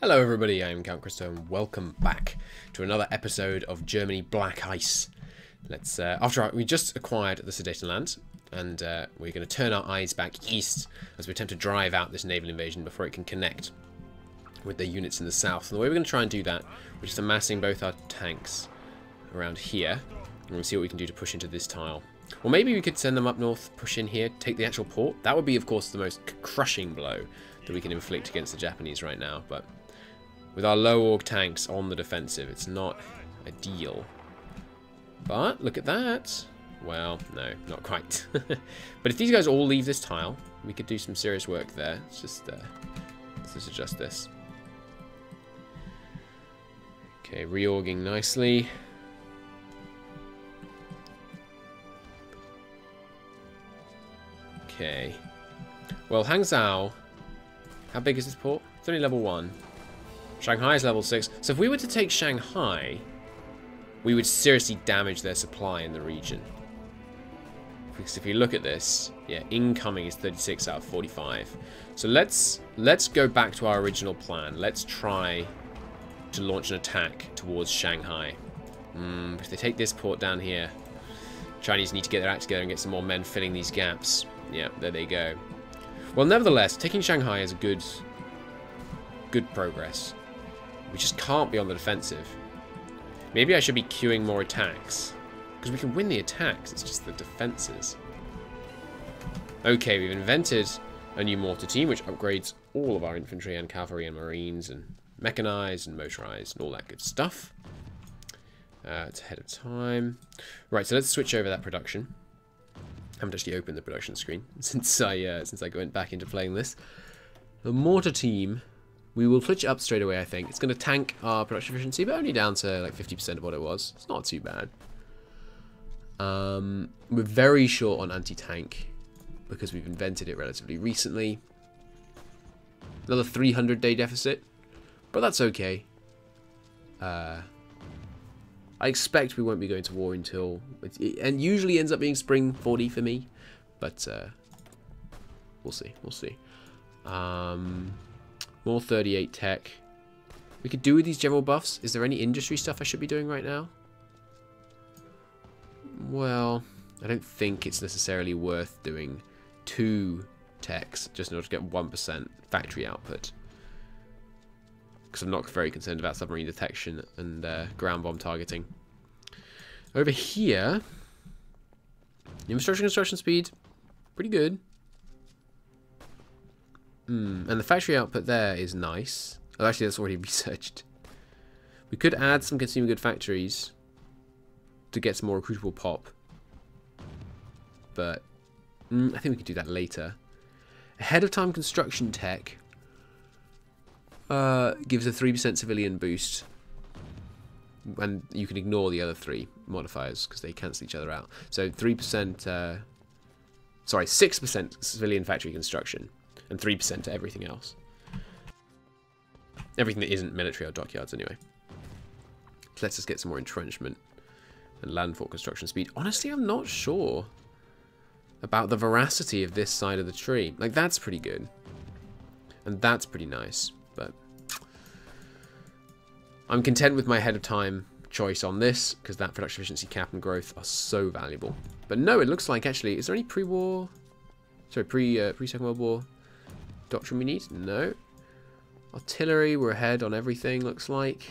Hello everybody, I am Count Christo and welcome back to another episode of Germany Black Ice. Let's we just acquired the Sudetenland and we're going to turn our eyes back east as we attempt to drive out this naval invasion before it can connect with the units in the south. And the way we're going to try and do that, we're just amassing both our tanks around here and we'll see what we can do to push into this tile. Or maybe we could send them up north, push in here, take the actual port. That would be, of course, the most crushing blow that we can inflict against the Japanese right now, but with our low org tanks on the defensive, it's not ideal. But look at that. Well, no, not quite. But if these guys all leave this tile, we could do some serious work there. Let's just adjust this. Okay, reorging nicely. Okay. Well, Hangzhou, how big is this port? It's only level 1. Shanghai is level 6. So if we were to take Shanghai, we would seriously damage their supply in the region. Because if you look at this, yeah, incoming is 36 out of 45. So let's go back to our original plan. Let's try to launch an attack towards Shanghai. If they take this port down here, Chinese need to get their act together and get some more men filling these gaps. Yeah, there they go. Well, nevertheless, taking Shanghai is a good progress. We just can't be on the defensive. Maybe I should be queuing more attacks. Because we can win the attacks, it's just the defenses. Okay, we've invented a new mortar team, which upgrades all of our infantry and cavalry and marines and mechanized and motorized and all that good stuff. It's ahead of time. Right, so let's switch over that production. I haven't actually opened the production screen since I went back into playing this. The mortar team, we will switch up straight away, I think. It's going to tank our production efficiency, but only down to like 50% of what it was. It's not too bad. We're very short on anti-tank because we've invented it relatively recently. Another 300-day deficit, but that's okay. I expect we won't be going to war until... and usually ends up being spring 40 for me, but we'll see. We'll see. More 38 tech. We could do with these general buffs. Is there any industry stuff I should be doing right now? Well, I don't think it's necessarily worth doing 2 techs just in order to get 1% factory output. Because I'm not very concerned about submarine detection and ground bomb targeting. Over here, infrastructure construction speed, pretty good. And the factory output there is nice. Oh, actually, that's already researched. We could add some consumer good factories to get some more recruitable pop. But I think we could do that later. Ahead of time construction tech gives a 3% civilian boost. And you can ignore the other 3 modifiers because they cancel each other out. So 3%, sorry, 6% civilian factory construction. And 3% to everything else. Everything that isn't military or dockyards, anyway. So let's just get some more entrenchment and landfort construction speed. Honestly, I'm not sure about the veracity of this side of the tree. Like, that's pretty good. And that's pretty nice. But I'm content with my ahead of time choice on this, because that production efficiency cap and growth are so valuable. But no, it looks like, actually, is there any pre-war... Sorry, pre-Second World War doctrine we need? No. Artillery, we're ahead on everything, looks like.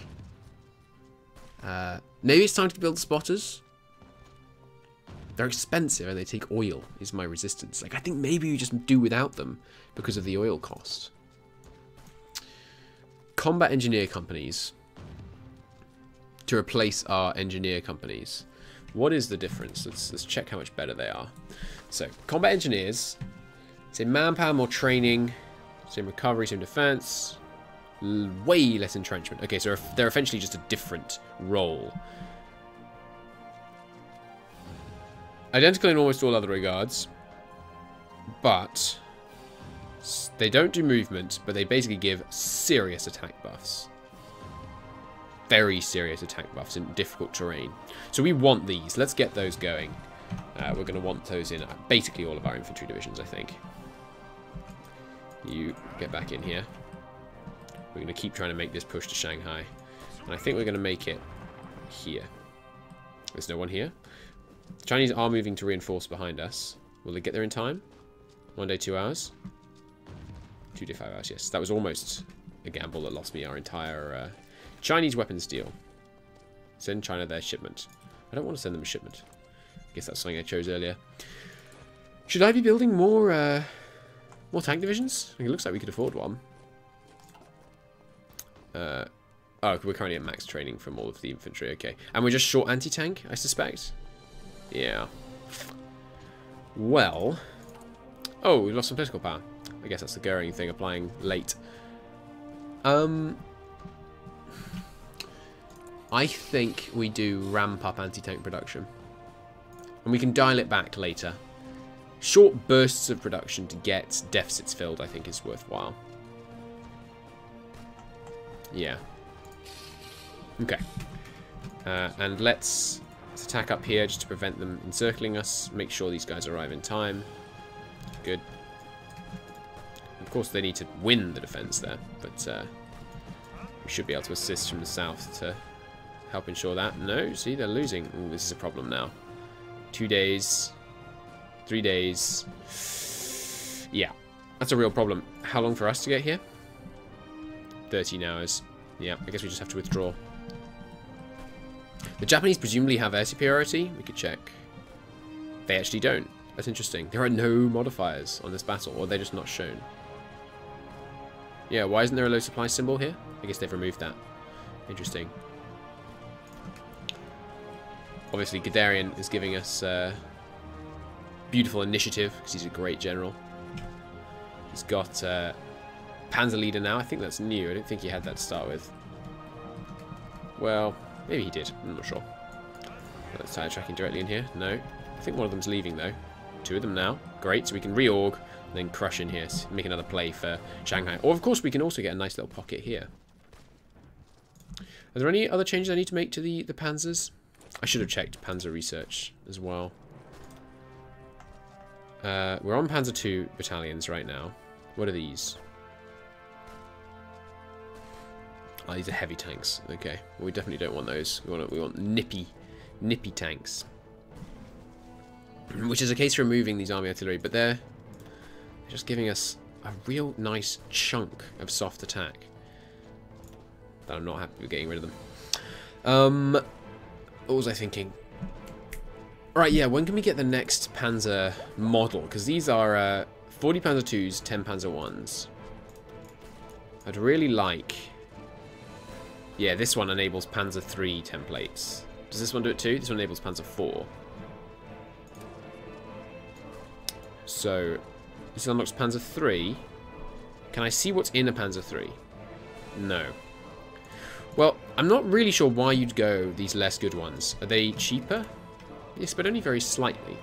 Maybe it's time to build spotters. They're expensive and they take oil, is my resistance. Like, I think maybe we just do without them because of the oil cost. Combat engineer companies to replace our engineer companies. What is the difference? Let's check how much better they are. So, combat engineers, same manpower, more training, same recovery, same defense, way less entrenchment. Okay, so they're essentially just a different role. Identical in almost all other regards, but they don't do movement, but they basically give serious attack buffs. Very serious attack buffs in difficult terrain. So we want these. Let's get those going. We're going to want those in basically all of our infantry divisions, I think. You get back in here. We're going to keep trying to make this push to Shanghai. And I think we're going to make it here. There's no one here. The Chinese are moving to reinforce behind us. Will they get there in time? 1 day, 2 hours? 2 day, 5 hours, yes. That was almost a gamble that lost me our entire Chinese weapons deal. Send China their shipment. I don't want to send them a shipment. I guess that's something I chose earlier. Should I be building more tank divisions? I think it looks like we could afford one. Oh, we're currently at max training from all of the infantry. Okay. And we're just short anti-tank, I suspect? Yeah. Well. Oh, we lost some political power. I guess that's the Goering thing applying late. I think we do ramp up anti-tank production. And we can dial it back later. Short bursts of production to get deficits filled, I think, is worthwhile. Yeah. Okay. And let's attack up here just to prevent them encircling us. Make sure these guys arrive in time. Good. Of course, they need to win the defense there, but we should be able to assist from the south to help ensure that. No, see, they're losing. Ooh, this is a problem now. 2 days. 3 days. Yeah, that's a real problem. How long for us to get here? 13 hours. Yeah, I guess we just have to withdraw. The Japanese presumably have air superiority. We could check. They actually don't. That's interesting. There are no modifiers on this battle, or they're just not shown. Yeah, why isn't there a low supply symbol here? I guess they've removed that. Interesting. Obviously, Guderian is giving us beautiful initiative, because he's a great general. He's got Panzer Leader now. I think that's new. I don't think he had that to start with. Well, maybe he did. I'm not sure. Let's tire tracking directly in here. No. I think one of them's leaving, though. 2 of them now. Great. So we can reorg and then crush in here. Make another play for Shanghai. Or, of course, we can also get a nice little pocket here. Are there any other changes I need to make to the panzers? I should have checked Panzer research as well. We're on Panzer II battalions right now. What are these? Oh, these are heavy tanks. Okay, well, we definitely don't want those. We want nippy tanks. Which is a case for removing these army artillery, but they're just giving us a real nice chunk of soft attack. But I'm not happy with getting rid of them. What was I thinking? Right, yeah, when can we get the next Panzer model? Because these are 40 Panzer IIs, 10 Panzer Is. I'd really like... Yeah, this one enables Panzer III templates. Does this one do it too? This one enables Panzer IV. So, this unlocks Panzer III. Can I see what's in a Panzer III? No. Well, I'm not really sure why you'd go these less good ones. Are they cheaper? Yes, but only very slightly.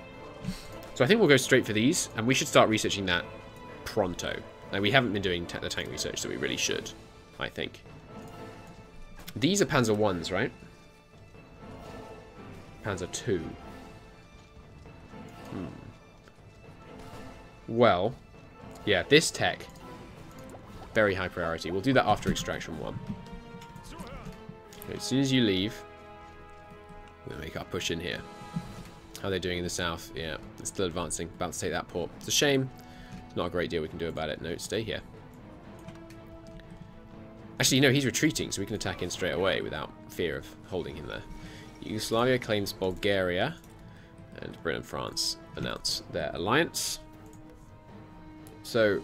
So I think we'll go straight for these, and we should start researching that pronto. Like, we haven't been doing the tank research that we really should, I think. These are Panzer Is, right? Panzer II. Well, yeah, this tech, very high priority. We'll do that after Extraction 1. Okay, as soon as you leave, we'll make our push in here. How are they doing in the south? Yeah, it's still advancing. About to take that port. It's a shame. It's not a great deal we can do about it. No, stay here. Actually, no, he's retreating, so we can attack in straight away without fear of holding him there. Yugoslavia claims Bulgaria, and Britain and France announce their alliance. So,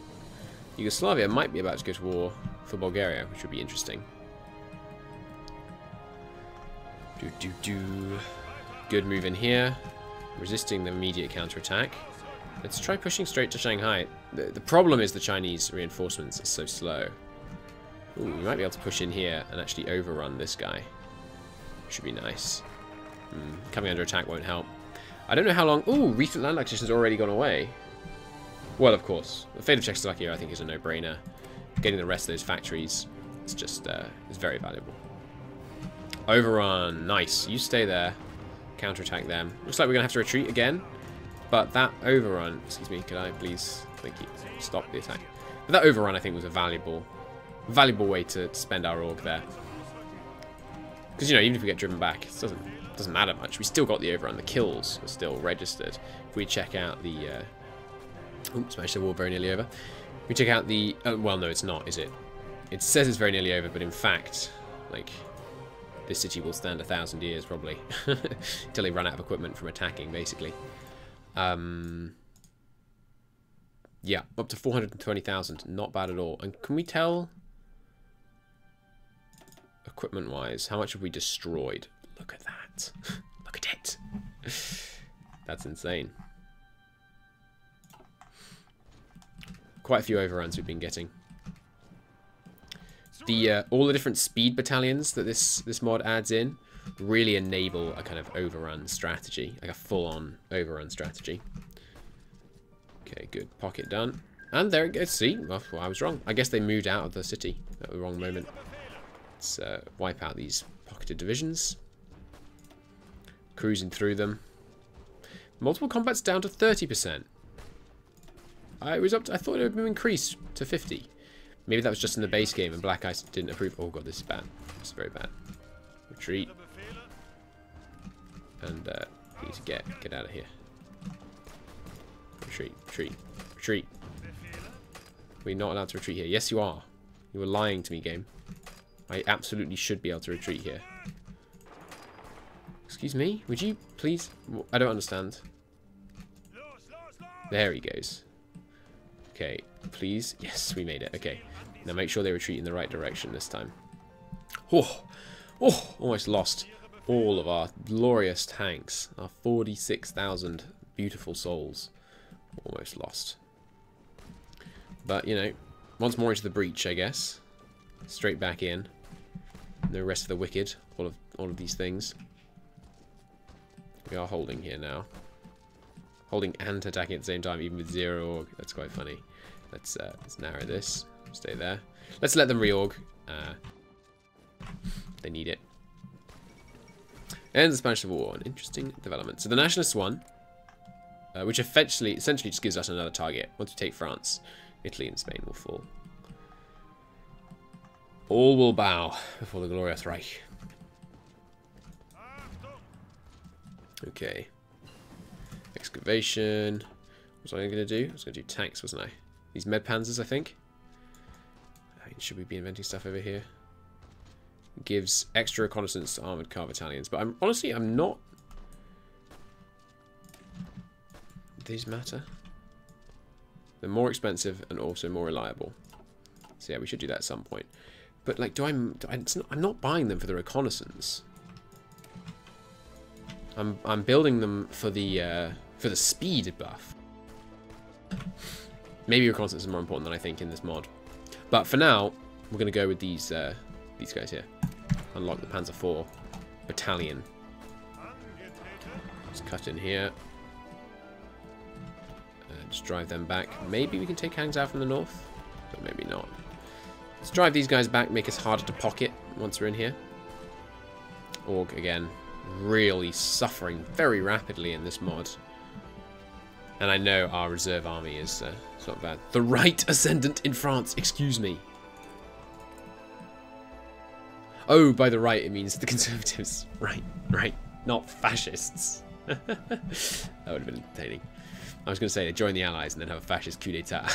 Yugoslavia might be about to go to war for Bulgaria, which would be interesting. Good move in here. Resisting the immediate counterattack. Let's try pushing straight to Shanghai. The problem is the Chinese reinforcements are so slow. Ooh, we might be able to push in here and actually overrun this guy. Should be nice. Coming under attack won't help. I don't know how long... Ooh, recent land acquisition's already gone away. Well, of course. The fate of Czechoslovakia, I think, is a no-brainer. Getting the rest of those factories is just is very valuable. Overrun. Nice. You stay there. Counterattack them. Looks like we're going to have to retreat again. But that overrun... Excuse me, could I please... Thank you. Stop the attack. But that overrun, I think, was a valuable valuable way to spend our org there. Because, you know, even if we get driven back, it doesn't matter much. We still got the overrun. The kills are still registered. If we check out the... Smash the wall very nearly over. We check out the... well, no, it's not, is it? It says it's very nearly over, but in fact, like, this city will stand 1,000 years, probably. Until they run out of equipment from attacking, basically. Yeah, up to 420,000. Not bad at all. And can we tell... equipment-wise, how much have we destroyed? Look at that. Look at it. That's insane. Quite a few overruns we've been getting. The all the different speed battalions that this mod adds in really enable a kind of overrun strategy, like a full-on overrun strategy. Okay, good. Pocket done. And there it goes. See? Well, I was wrong. I guess they moved out of the city at the wrong moment. Let's wipe out these pocketed divisions. Cruising through them. Multiple combat's down to 30%. I thought it would have increased to 50. Maybe that was just in the base game and Black Ice didn't approve. Oh god, this is bad. This is very bad. Retreat. And we need to get out of here. Retreat, retreat, retreat. We're not allowed to retreat here. Yes, you are. You were lying to me, game. I absolutely should be able to retreat here. Excuse me? Would you please? I don't understand. There he goes. Okay, please. Yes, we made it. Okay. Now make sure they retreat in the right direction this time. Oh, almost lost all of our glorious tanks. Our 46,000 beautiful souls. Almost lost. But, you know, once more into the breach, I guess. Straight back in. No rest of the wicked. All of these things. We are holding here now. Holding and attacking at the same time, even with 0 org. That's quite funny. Let's narrow this. Stay there. Let's let them reorg. They need it. And the Spanish Civil War, an interesting development. So the Nationalists won, which essentially just gives us another target. Once we take France, Italy and Spain will fall. All will bow before the glorious Reich. Okay. Excavation. What was I going to do? I was going to do tanks, wasn't I? These Medpanzers, I think. Should we be inventing stuff over here? Gives extra reconnaissance to armored car battalions. But honestly, I'm not... These matter. They're more expensive and also more reliable. So yeah, we should do that at some point. But like, I'm not buying them for the reconnaissance. I'm building them for the speed buff. Maybe reconnaissance is more important than I think in this mod. But for now, we're going to go with these guys here. Unlock the Panzer IV battalion. Just cut in here. Just drive them back. Maybe we can take Hangs out from the north, but maybe not. Let's drive these guys back, make us harder to pocket once we're in here. Org, again, really suffering very rapidly in this mod. And I know our reserve army is it's not bad. The right ascendant in France, excuse me. Oh, by the right, it means the Conservatives. Right, not fascists. That would have been entertaining. I was going to say, join the Allies and then have a fascist coup d'etat.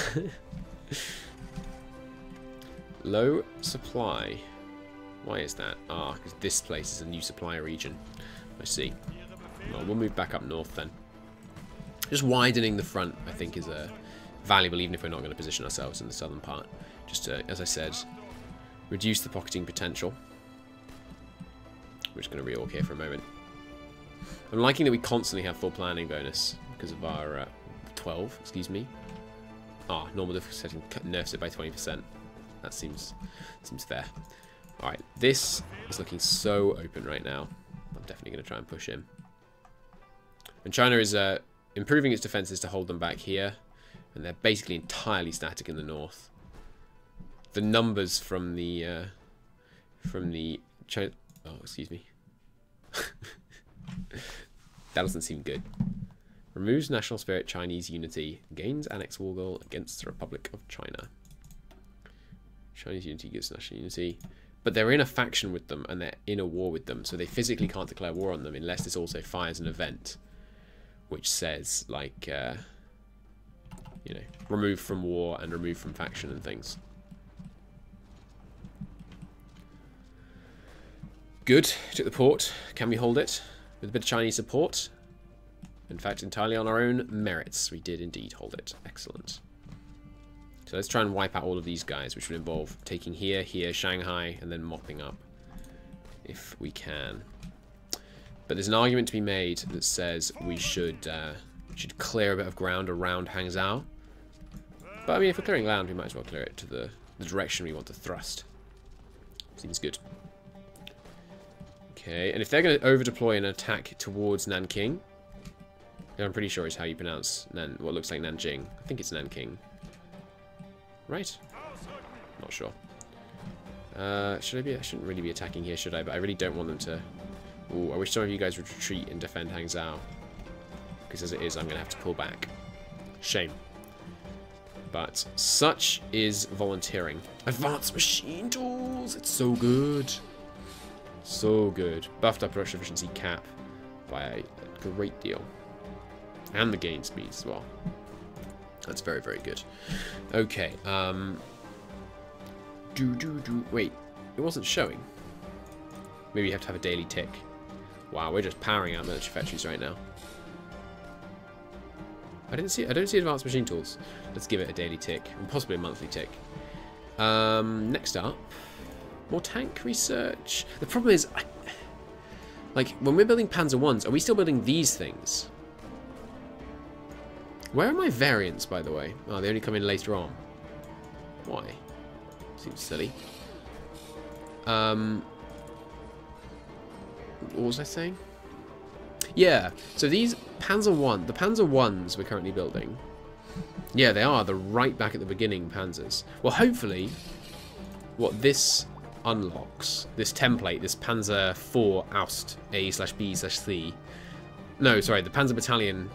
Low supply. Why is that? Ah, because this place is a new supply region. I see. Well, we'll move back up north then. Just widening the front, I think, is valuable, even if we're not going to position ourselves in the southern part. Just to, as I said, reduce the pocketing potential. We're just going to reorg here for a moment. I'm liking that we constantly have full planning bonus because of our 12, excuse me. Ah, normal difficulty setting nerfs it by 20%. That seems fair. Alright, this is looking so open right now. I'm definitely going to try and push in. And China is improving its defenses to hold them back here. And they're basically entirely static in the north. The numbers from the China... Oh, excuse me. That doesn't seem good. Removes national spirit, Chinese unity. Gains annex war goal against the Republic of China. Chinese unity gives national unity. But they're in a faction with them, and they're in a war with them, so they physically can't declare war on them unless this also fires an event, which says, like, you know, remove from war and remove from faction and things. Good. Took the port. Can we hold it? With a bit of Chinese support. In fact, entirely on our own merits. We did indeed hold it. Excellent. So let's try and wipe out all of these guys, which would involve taking here, here, Shanghai, and then mopping up. If we can. But there's an argument to be made that says we should clear a bit of ground around Hangzhou. But I mean, if we're clearing land, we might as well clear it to the direction we want to thrust. Seems good. Okay, and if they're going to over-deploy an attack towards Nanking, I'm pretty sure is how you pronounce what looks like Nanjing. I think it's Nanking. Right? Not sure. Should I be? I shouldn't really be attacking here, should I? But I really don't want them to... Ooh, I wish some of you guys would retreat and defend Hangzhou. Because as it is, I'm going to have to pull back. Shame. But such is volunteering. Advanced machine tools! It's so good. So good. Buffed up production efficiency cap by a great deal. And the gain speeds as well. That's very, very good. Okay. Wait, it wasn't showing. Maybe you have to have a daily tick. Wow, we're just powering out military factories right now. I don't see advanced machine tools. Let's give it a daily tick, and possibly a monthly tick. Next up, more tank research. The problem is, like, when we're building Panzer 1s, are we still building these things? Where are my variants, by the way? Oh, they only come in later on. Why? Seems silly. What was I saying? Yeah, so these Panzer 1, the Panzer 1s we're currently building. Yeah, they are. They're right back at the beginning Panzers. Well, hopefully, what this unlocks, this template, this Panzer 4 Oust A/B/C. No, sorry, the Panzer Battalion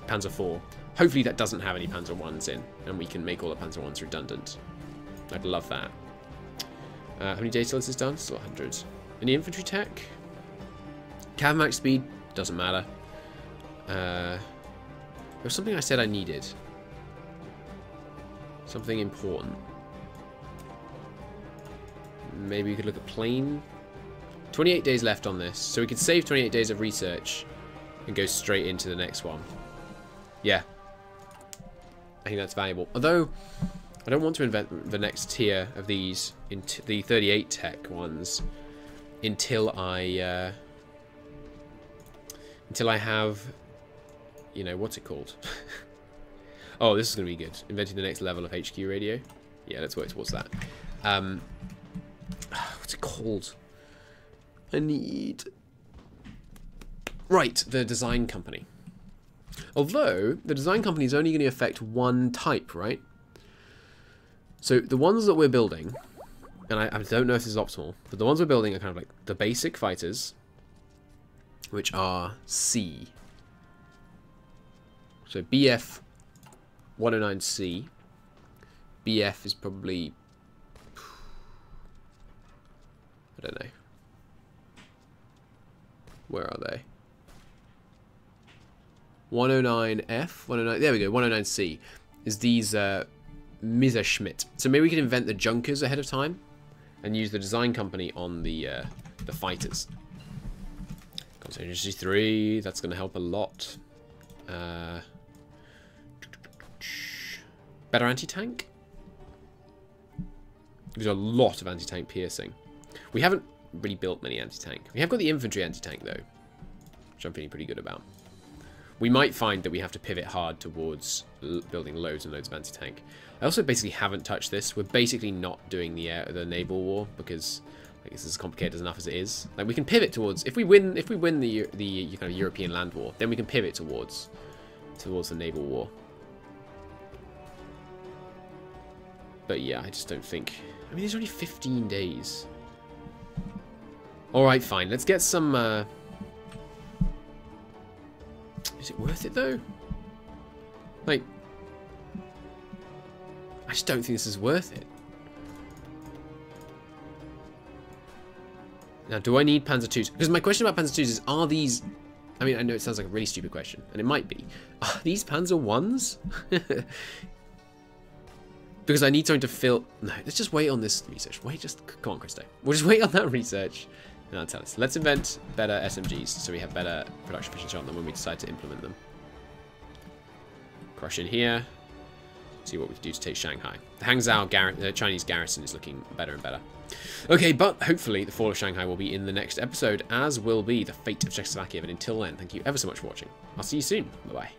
Panzer 4. Hopefully that doesn't have any Panzer 1s in, and we can make all the Panzer 1s redundant. I'd love that. How many data is this done? Still 100. Any infantry tech? Cav max speed? Doesn't matter. There was something I said I needed. Something important. Maybe we could look at plane. 28 days left on this, so we could save 28 days of research and go straight into the next one. Yeah. I think that's valuable. Although, I don't want to invent the next tier of these, the 38 tech ones, until I have, you know, what's it called? Oh, this is going to be good. Inventing the next level of HQ radio. Yeah, let's work towards that. What's it called? I need... Right, the design company. Although, the design company is only going to affect one type, right? So, the ones that we're building, and I don't know if this is optimal, but the ones we're building are kind of like the basic fighters, which are C. So, BF 109C. BF is probably... I don't know. Where are they? 109F? 109, there we go, 109C. Is these Messerschmitt. So maybe we can invent the Junkers ahead of time and use the design company on the fighters. Concentration 3, that's going to help a lot. Better anti-tank? There's a lot of anti-tank piercing. We haven't really built many anti-tank. We have got the infantry anti-tank though, which I'm feeling pretty good about. We might find that we have to pivot hard towards building loads and loads of anti-tank. I also basically haven't touched this. We're basically not doing the naval war because I guess it's as complicated enough as it is. Like we can pivot towards if we win the kind of European land war, then we can pivot towards the naval war. But yeah, I just don't think. I mean, there's only 15 days. All right, fine. Let's get some. Is it worth it though? Like, I just don't think this is worth it. Now, do I need Panzer IIs? Because my question about Panzer IIs is, are these... I mean, I know it sounds like a really stupid question, and it might be. Are these Panzer Is? Because I need something to fill... No, let's just wait on this research. Wait, just... Come on, Christo. We'll just wait on that research. And I'll tell us. Let's invent better SMGs so we have better production efficiency on them when we decide to implement them. Crush in here. See what we can do to take Shanghai. The Hangzhou Chinese garrison is looking better and better. Okay, but hopefully the fall of Shanghai will be in the next episode, as will be the fate of Czechoslovakia. But until then, thank you ever so much for watching. I'll see you soon. Bye-bye.